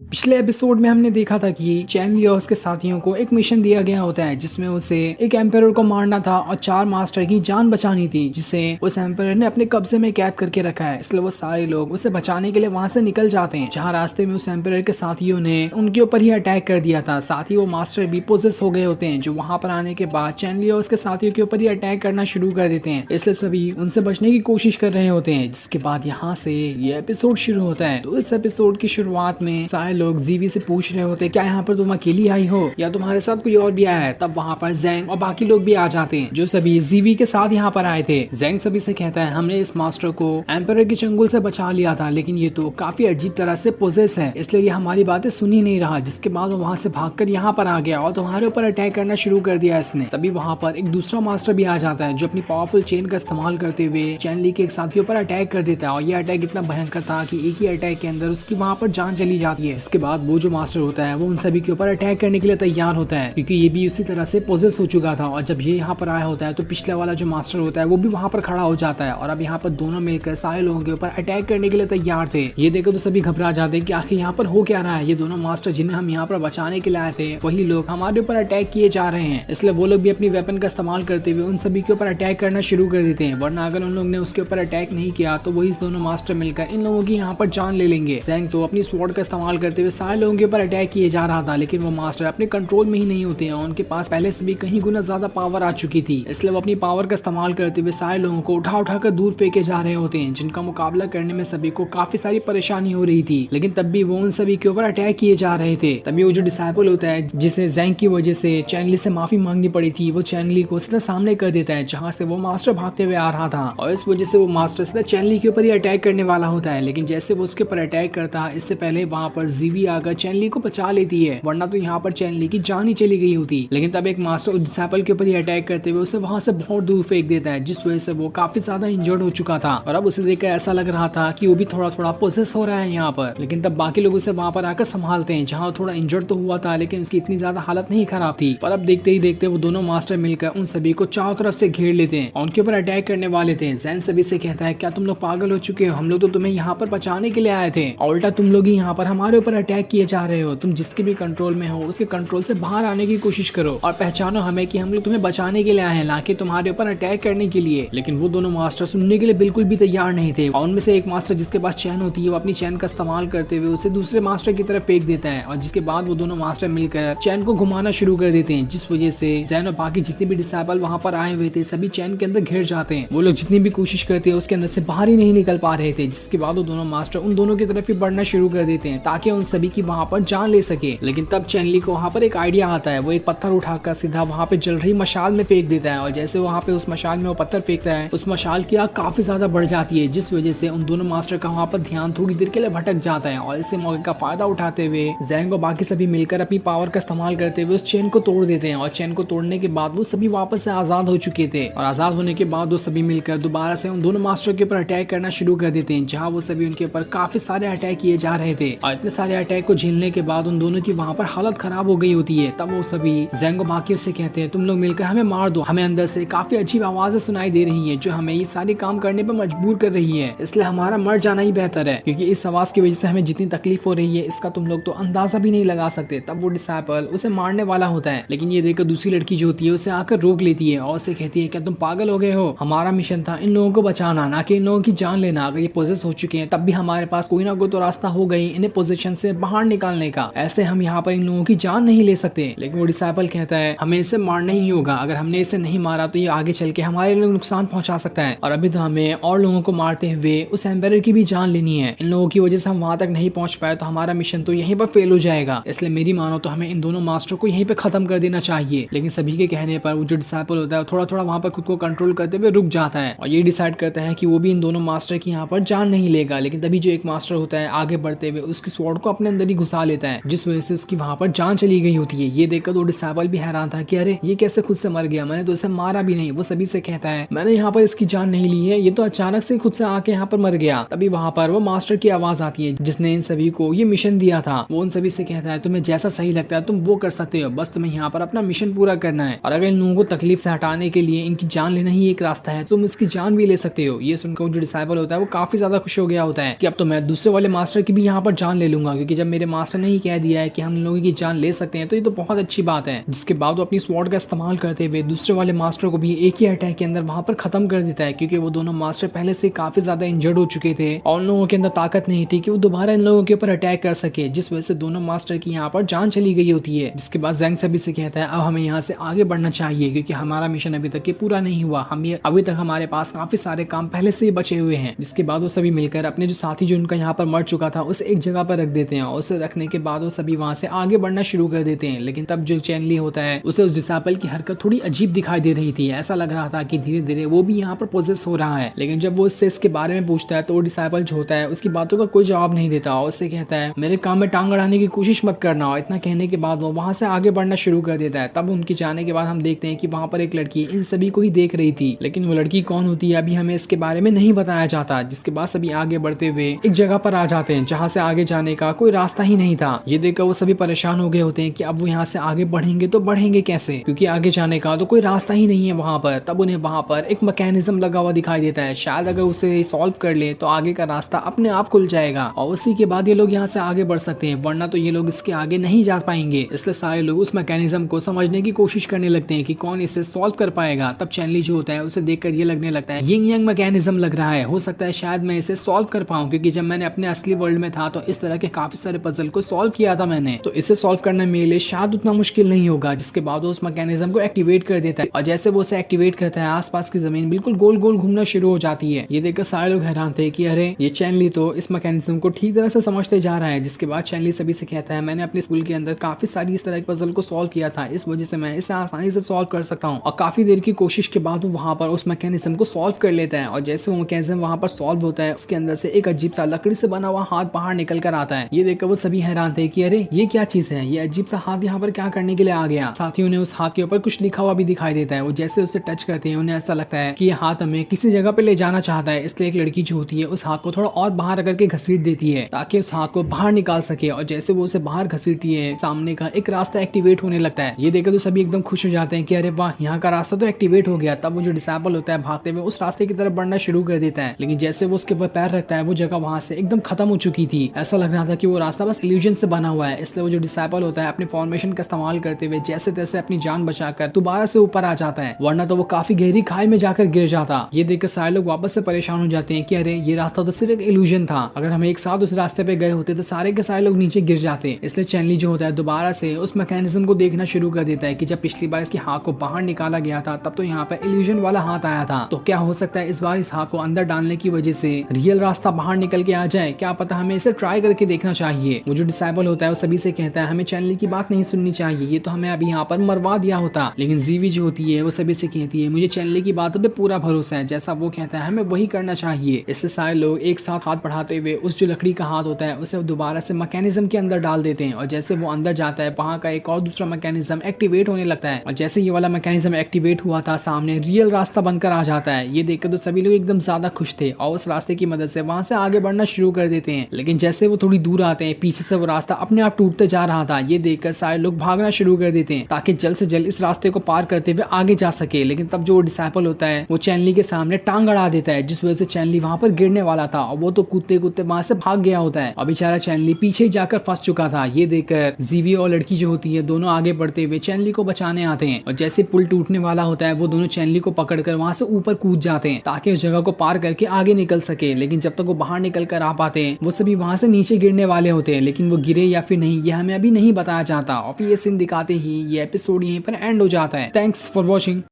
पिछले एपिसोड में हमने देखा था कि चैन लिया और उसके साथियों को एक मिशन दिया गया होता है जिसमें उसे एक एम्परर को मारना था और 4 मास्टर की जान बचानी थी जिसे उस एम्परर ने अपने कब्जे में कैद करके रखा है। इसलिए वो सारे लोग उसे बचाने के लिए वहां से निकल जाते हैं, जहां रास्ते में उस एम्परर के साथियों ने उनके ऊपर ही अटैक कर दिया था। साथ ही वो मास्टर भी पोजेस हो गए होते हैं, जो वहां पर आने के बाद चैन लिया और उसके साथियों के ऊपर ही अटैक करना शुरू कर देते हैं। इसलिए सभी उनसे बचने की कोशिश कर रहे होते हैं, जिसके बाद यहाँ से ये एपिसोड शुरू होता है। तो इस एपिसोड की शुरुआत में सारे लोग जीवी से पूछ रहे होते क्या यहाँ पर तुम अकेली आई हो या तुम्हारे साथ कोई और भी आया है। तब वहाँ पर जैंग और बाकी लोग भी आ जाते हैं, जो सभी जीवी के साथ यहाँ पर आए थे। जैंग सभी से कहता है हमने इस मास्टर को एम्परर के चंगुल से बचा लिया था, लेकिन ये तो काफी अजीब तरह से पोजेस है, इसलिए ये हमारी बातें सुन ही नहीं रहा। जिसके बाद वो वहाँ से भागकर यहाँ पर आ गया और तुम्हारे ऊपर अटैक करना शुरू कर दिया इसने। तभी वहाँ पर एक दूसरा मास्टर भी आ जाता है, जो अपनी पावरफुल चेन का इस्तेमाल करते हुए चैनली के एक साथी पर अटैक कर देता है। और ये अटैक इतना भयंकर था कि एक ही अटैक के अंदर उसकी वहाँ पर जान चली जाती है। इसके बाद वो जो मास्टर होता है वो उन सभी के ऊपर अटैक करने के लिए तैयार होता है, क्योंकि ये भी उसी तरह से पोजेस हो चुका था। और जब ये यहाँ पर आया होता है तो पिछले वाला जो मास्टर होता है वो भी वहाँ पर खड़ा हो जाता है और अब यहाँ पर दोनों मिलकर सारे लोगों के ऊपर अटैक करने के लिए तैयार थे। ये देखो तो सभी घबरा जाते हैं कि आखिर यहाँ पर हो क्या रहा है। ये दोनों मास्टर जिन्हें हम यहाँ पर बचाने के लिए आए थे वही लोग हमारे ऊपर अटैक किए जा रहे हैं। इसलिए वो लोग भी अपनी वेपन का इस्तेमाल करते हुए उन सभी के ऊपर अटैक करना शुरू कर देते हैं, वरना अगर उन लोग ने उसके ऊपर अटैक नहीं किया तो वही दोनों मास्टर मिलकर इन लोगों की यहाँ पर जान ले लेंगे। जैंग तो अपनी स्वॉर्ड का इस्तेमाल करते हुए सारे लोगों के ऊपर अटैक किए जा रहा था, लेकिन वो मास्टर अपने कंट्रोल में ही नहीं होते हैं। उनके पास पहले से भी कहीं गुना ज्यादा पावर आ चुकी थी, इसलिए वो अपनी पावर का इस्तेमाल करते हुए सारे लोगों को उठा उठा कर दूर फेंके जा रहे होते हैं, जिनका मुकाबला करने में सभी को काफी सारी परेशानी हो रही थी। लेकिन तब भी वो उन सभी के ऊपर अटैक किए जा रहे थे। तभी वो जो डिसाइपल होता है जिसे जैंग की वजह से चैनली से माफी मांगनी पड़ी थी, वो चैनली को सीधा सामने कर देता है जहाँ से वो मास्टर भागते हुए आ रहा था। और इस वजह से वो मास्टर सीधा चैनली के ऊपर ही अटैक करने वाला होता है। लेकिन जैसे वो उसके ऊपर अटैक करता है, इससे पहले वहाँ पर जीवी आकर चैनली को बचा लेती है, वरना तो यहाँ पर चैनली की जान ही चली गई होती। लेकिन तब एक मास्टर उस डिसाइपल के ऊपर ही अटैक करते हुए उसे वहां से बहुत दूर फेंक देता है, जिस वजह से वो काफी ज्यादा इंजर्ड हो चुका था। और अब उसे देखकर ऐसा लग रहा था कि वो भी थोड़ा थोड़ा पोजेस हो रहा है यहाँ पर। लेकिन तब बाकी लोग उसे वहां पर आकर संभालते हैं, जहाँ थोड़ा इंजर्ड तो हुआ था लेकिन उसकी इतनी ज्यादा हालत नहीं खराब थी। पर अब देखते ही देखते वो दोनों मास्टर मिलकर उन सभी को चारों तरफ से घेर लेते हैं और उनके ऊपर अटैक करने वाले थे। जैन सभी से कहता है क्या तुम लोग पागल हो चुके हो, हम लोग तो तुम्हें यहाँ पर बचाने के लिए आए थे, उल्टा तुम लोग ही यहाँ पर हमारे ऊपर अटैक किए जा रहे हो। तुम जिसके भी कंट्रोल में हो उसके कंट्रोल से बाहर आने की कोशिश करो और पहचानो हमें कि हम लोग तुम्हें बचाने के लिए आए हैं, ना कि तुम्हारे ऊपर अटैक करने के लिए। लेकिन वो दोनों मास्टर सुनने के लिए बिल्कुल भी तैयार नहीं थे। और उनमें से एक मास्टर जिसके पास चैन होती है वो अपनी चैन का इस्तेमाल करते हुए उसे दूसरे मास्टर की तरफ फेंक देता है, और जिसके बाद वो दोनों मास्टर मिलकर चैन को घुमाना शुरू कर देते हैं, जिस वजह से जैन और बाकी जितने भी डिसाइपल वहां पर आए हुए थे सभी चैन के अंदर घिर जाते हैं। वो लोग जितनी भी कोशिश करते हैं उसके अंदर से बाहर ही नहीं निकल पा रहे थे, जिसके बाद वो दोनों मास्टर उन दोनों की तरफ ही बढ़ना शुरू कर देते हैं ताकि उन सभी की वहां पर जान ले सके। लेकिन तब चैनली को वहां पर एक आइडिया आता है, वो एक पत्थर उठाकर सीधा वहां पे जल रही मशाल में फेंक देता है। और जैसे वहां पे उस मशाल में वो पत्थर फेंकता है, उस मशाल की आग काफी ज्यादा बढ़ जाती है, जिस वजह से उन दोनों मास्टर का वहां पर ध्यान थोड़ी देर के लिए भटक जाता है। और इसे मौके का फायदा उठाते हुए जैंग और बाकी सभी मिलकर अपनी पावर का इस्तेमाल करते हुए उस चेन को तोड़ देते हैं। और चेन को तोड़ने के बाद वो सभी वापस से आजाद हो चुके थे, और आजाद होने के बाद वो सभी मिलकर दोबारा से उन दोनों मास्टर के ऊपर अटैक करना शुरू कर देते हैं, जहाँ वो सभी उनके ऊपर काफी सारे अटैक किए जा रहे थे। और इतने सारे अटैक को झेलने के बाद उन दोनों की वहां पर हालत खराब हो गई होती है। तब वो सभी जैंग और बाकी से कहते हैं तुम लोग मिलकर हमें मार दो, हमें अंदर से काफी अजीब आवाजें सुनाई दे रही है जो हमें ये सारे काम करने पर मजबूर कर रही है, इसलिए हमारा मर जाना ही बेहतर है, क्योंकि इस आवाज की वजह से हमें जितनी तकलीफ हो रही है इसका तुम लोग तो अंदाजा भी नहीं लगा सकते। तब वो डिसाइपल उसे मारने वाला होता है, लेकिन ये देखकर दूसरी लड़की जो होती है उसे आकर रोक लेती है और उसे कहती है क्या तुम पागल हो गए हो, हमारा मिशन था इन लोगों को बचाना, ना कि इन लोगों की जान लेना। अगर ये पोजेस हो चुके हैं तब भी हमारे पास कोई ना कोई तो रास्ता हो गई इन्हें पोजीशन से बाहर निकालने का, ऐसे हम यहाँ पर इन लोगों की जान नहीं ले सकते। लेकिन वो डिसाइपल कहता है हमें इसे मारना ही होगा, अगर हमने इसे नहीं मारा तो ये आगे चल के हमारे लिए नुकसान पहुंचा सकता है, और अभी तो हमें और लोगों को मारते हुए उस एम्पायर की भी जान लेनी है। इन लोगों की वजह से हम वहां तक नहीं पहुंच पाए तो हमारा मिशन तो यहीं पर फेल हो जाएगा, इसलिए मेरी मानो तो हमें इन दोनों मास्टर को यहीं पे खत्म कर देना चाहिए। लेकिन सभी के कहने पर वो जो डिसाइपल होता है थोड़ा थोड़ा वहां पर खुद को कंट्रोल करते हुए रुक जाता है और ये डिसाइड करता है कि वो भी इन दोनों मास्टर की यहाँ पर जान नहीं लेगा। लेकिन तभी जो एक मास्टर होता है आगे बढ़ते हुए उसकी स्वॉर्ड को अपने अंदर ही घुसा लेता है, जिस वजह से उसकी वहां पर जान चली गई होती है। ये देखकर तो डिसाइपल भी हैरान था कि अरे ये कैसे खुद से मर गया, मैंने तो इसे मारा भी नहीं। वो सभी से कहता है मैंने यहाँ पर इसकी जान नहीं ली है, ये तो अचानक से खुद से आके यहाँ पर मर गया। तभी वहां पर वो मास्टर की आवाज आती है जिसने इन सभी को ये मिशन दिया था। वो उन सभी से कहता है तुम्हें जैसा सही लगता है तुम वो कर सकते हो, बस तुम्हें यहाँ पर अपना मिशन पूरा करना है, और अगर इन लोगों को तकलीफ से हटाने के लिए इनकी जान लेना ही एक रास्ता है तुम इसकी जान भी ले सकते हो। ये सुनकर जो डिसाइपल होता है वो काफी ज्यादा खुश हो गया होता है कि अब तो मैं दूसरे वाले मास्टर की भी यहाँ पर जान ले लूंगा। करूंगा, क्योंकि जब मेरे मास्टर ने ही कह दिया है कि हम लोगों की जान ले सकते हैं तो ये तो बहुत अच्छी बात है। जिसके बाद वो अपनी स्वॉर्ड का इस्तेमाल करते हुए दूसरे वाले मास्टर को भी एक ही अटैक के अंदर वहां पर खत्म कर देता है, क्योंकि वो दोनों मास्टर पहले से काफी ज्यादा इंजर्ड हो चुके थे और उन लोगों के अंदर ताकत नहीं थी कि वो दोबारा इन लोगों के ऊपर अटैक कर सके, जिस वजह से दोनों मास्टर की यहाँ पर जान चली गई होती है। जिसके बाद ज़ैंग सभी से कहता है अब हमें यहाँ से आगे बढ़ना चाहिए, क्योंकि हमारा मिशन अभी तक पूरा नहीं हुआ, हम ये अभी तक हमारे पास काफी सारे काम पहले से ही बचे हुए हैं। जिसके बाद वो सभी मिलकर अपने जो साथी जो उनका यहाँ पर मर चुका था उसे एक जगह पर रख देते हैं और उसे रखने के बाद वो सभी वहां से आगे बढ़ना शुरू कर देते हैं। लेकिन तब जो चैन ली होता है उसे उस डिसाइपल की हरकत थोड़ी अजीब दिखाई दे रही थी, ऐसा लग रहा था कि धीरे धीरे वो भी यहाँ पर पोजेस हो रहा है। लेकिन जब वो उससे इसके बारे में पूछता है तो वो डिसाइपल जो होता है उसकी बातों का कोई जवाब नहीं देता और उससे कहता है मेरे काम में टांग अड़ाने की कोशिश मत करना। और इतना कहने के बाद वो वहां से आगे बढ़ना शुरू कर देता है। तब उनके जाने के बाद हम देखते हैं कि वहां पर एक लड़की इन सभी को ही देख रही थी, लेकिन वो लड़की कौन होती है अभी हमें इसके बारे में नहीं बताया जाता। जिसके बाद सभी आगे बढ़ते हुए एक जगह पर आ जाते हैं जहाँ से आगे जाने का कोई रास्ता ही नहीं था। ये देखकर वो सभी परेशान हो गए होते हैं कि अब वो यहाँ से आगे बढ़ेंगे तो बढ़ेंगे कैसे, क्योंकि आगे जाने का तो कोई रास्ता ही नहीं है वहां पर। तब उन्हें वहां पर एक मैकेनिज्म लगा हुआ दिखाई देता है, शायद अगर उसे सॉल्व कर ले तो आगे का रास्ता अपने आप खुल जाएगा और उसी के बाद ये लोग यहाँ से आगे बढ़ सकते हैं, वरना तो ये लोग इसके आगे नहीं जा पाएंगे। इसलिए सारे लोग उस मैकेनिज्म को समझने की कोशिश करने लगते हैं कि कौन इसे सॉल्व कर पाएगा। तब चैनली जो होता है उसे देखकर ये लगने लगता है यिंग यांग मैकेनिज्म लग रहा है, हो सकता है शायद मैं इसे सॉल्व कर पाऊं, क्योंकि जब मैंने अपने असली वर्ल्ड में था तो इस तरह के काफी सारे पजल को सॉल्व किया था मैंने, तो इसे सॉल्व करना मेरे लिए शायद उतना मुश्किल नहीं होगा। जिसके बाद वो उस मैकेनिज्म को एक्टिवेट कर देता है और जैसे वो उसे एक्टिवेट करता है आसपास की जमीन बिल्कुल गोल गोल घूमना शुरू हो जाती है। ये देखकर सारे लोग हैरान थे कि अरे ये चैनली तो इस मैकेनिज्म को ठीक तरह से समझते जा रहा है। जिसके बाद चैनली सभी से कहता है मैंने अपने स्कूल के अंदर काफी सारी इस तरह के पजल को सॉल्व किया था, इस वजह से मैं इसे आसानी से सॉल्व कर सकता हूँ। और काफी देर की कोशिश के बाद वो वहां पर उस मैकेनिज्म को सॉल्व कर लेता है और जैसे वो मैकेनिज्म वहां पर सॉल्व होता है उसके अंदर से एक अजीब सा लकड़ी से बना हुआ हाथ बाहर निकल कर आता है। ये देखकर वो सभी हैरान थे कि अरे ये क्या चीज है, ये अजीब सा हाथ यहाँ पर क्या करने के लिए आ गया। साथ ही उन्हें उस हाथ के ऊपर कुछ लिखा हुआ भी दिखाई देता है। वो जैसे उसे टच करते हैं उन्हें ऐसा लगता है कि ये हाथ हमें किसी जगह पे ले जाना चाहता है, इसलिए एक लड़की जो होती है उस हाथ को थोड़ा और बाहर करके घसीट देती है ताकि उस हाथ को बाहर निकाल सके। और जैसे वो उसे बाहर घसीटती है सामने का एक रास्ता एक्टिवेट होने लगता है। ये देखकर तो सभी एकदम खुश हो जाते हैं कि अरे वाह यहाँ का रास्ता तो एक्टिवेट हो गया। तब वो जो डिसाइपल होता है भागते हुए उस रास्ते की तरफ बढ़ना शुरू कर देता है, लेकिन जैसे वो उसके ऊपर पैर रखता है वो जगह वहां से एकदम खत्म हो चुकी थी। ऐसा लग रहा था कि वो रास्ता बस इल्यूजन से बना हुआ है। इसलिए वो जो डिसाइपल होता है अपने फॉर्मेशन का इस्तेमाल करते हुए जैसे तैसे अपनी जान बचाकर दोबारा से ऊपर आ जाता है, वरना तो वो काफी गहरी खाई में जाकर गिर जाता। ये देखकर सारे लोग वापस से परेशान हो जाते हैं कि अरे ये रास्ता तो सिर्फ एक इल्यूजन था, अगर हम एक साथ उस रास्ते पे गए होते तो सारे के सारे लोग नीचे गिर जाते। इसलिए चैनली जो होता है दोबारा से उस मैकेनिज्म को देखना शुरू कर देता है कि जब पिछली बार इसके हाथ को बाहर निकाला गया था तब तो यहाँ पे इल्यूजन वाला हाथ आया था, तो क्या हो सकता है इस बार इस हाथ को अंदर डालने की वजह से रियल रास्ता बाहर निकल के आ जाए, क्या पता, हमें इसे ट्राई करके देखना चाहिए। वो जो डिसाइपल होता है वो सभी से कहता है हमें चैनली की बात नहीं सुननी चाहिए, ये तो हमें अभी यहाँ पर मरवा दिया होता। लेकिन जीवी जो होती है वो सभी से कहती है मुझे चैनली की बातों पे पूरा भरोसा है, जैसा वो कहता है हमें वही करना चाहिए। इससे सारे लोग एक साथ हाथ बढ़ाते हुए उस जो लकड़ी का हाथ होता है उसे दोबारा से मैकेनिज्म के अंदर डाल देते हैं और जैसे वो अंदर जाता है वहाँ का एक और दूसरा मैकेनिज्म एक्टिवेट होने लगता है और जैसे ये वाला मैकेनिज्म एक्टिवेट हुआ था सामने रियल रास्ता बनकर आ जाता है। ये देखकर तो सभी लोग एकदम ज्यादा खुश थे और उस रास्ते की मदद से वहां से आगे बढ़ना शुरू कर देते हैं। लेकिन जैसे वो थोड़ी दूर आते हैं पीछे से वो रास्ता अपने आप टूटते जा रहा था। ये देखकर सारे लोग भागना शुरू कर देते हैं ताकि जल्द से जल्द इस रास्ते को पार करते हुए आगे जा सके। लेकिन तब जो डिसाइपल होता है वो चैनली के सामने टांग अड़ा देता है, जिस वजह से चैनली वहां पर गिरने वाला था और वो तो कूदते कूदते वहां से भाग गया होता है और बेचारा चैनली पीछे जाकर फंस चुका था। ये देखकर जीवी और लड़की जो होती है दोनों आगे बढ़ते हुए चैनली को बचाने आते हैं और जैसे पुल टूटने वाला होता है वो दोनों चैनली को पकड़कर वहां से ऊपर कूद जाते हैं ताकि उस जगह को पार करके आगे निकल सके। लेकिन जब तक वो बाहर निकल कर आ पाते हैं वो सभी वहां से नीचे गिरने वाले होते हैं, लेकिन वो गिरे या फिर नहीं ये हमें अभी नहीं बताया जाता और फिर ये सीन दिखाते ही ये एपिसोड यहीं पर एंड हो जाता है। Thanks for watching.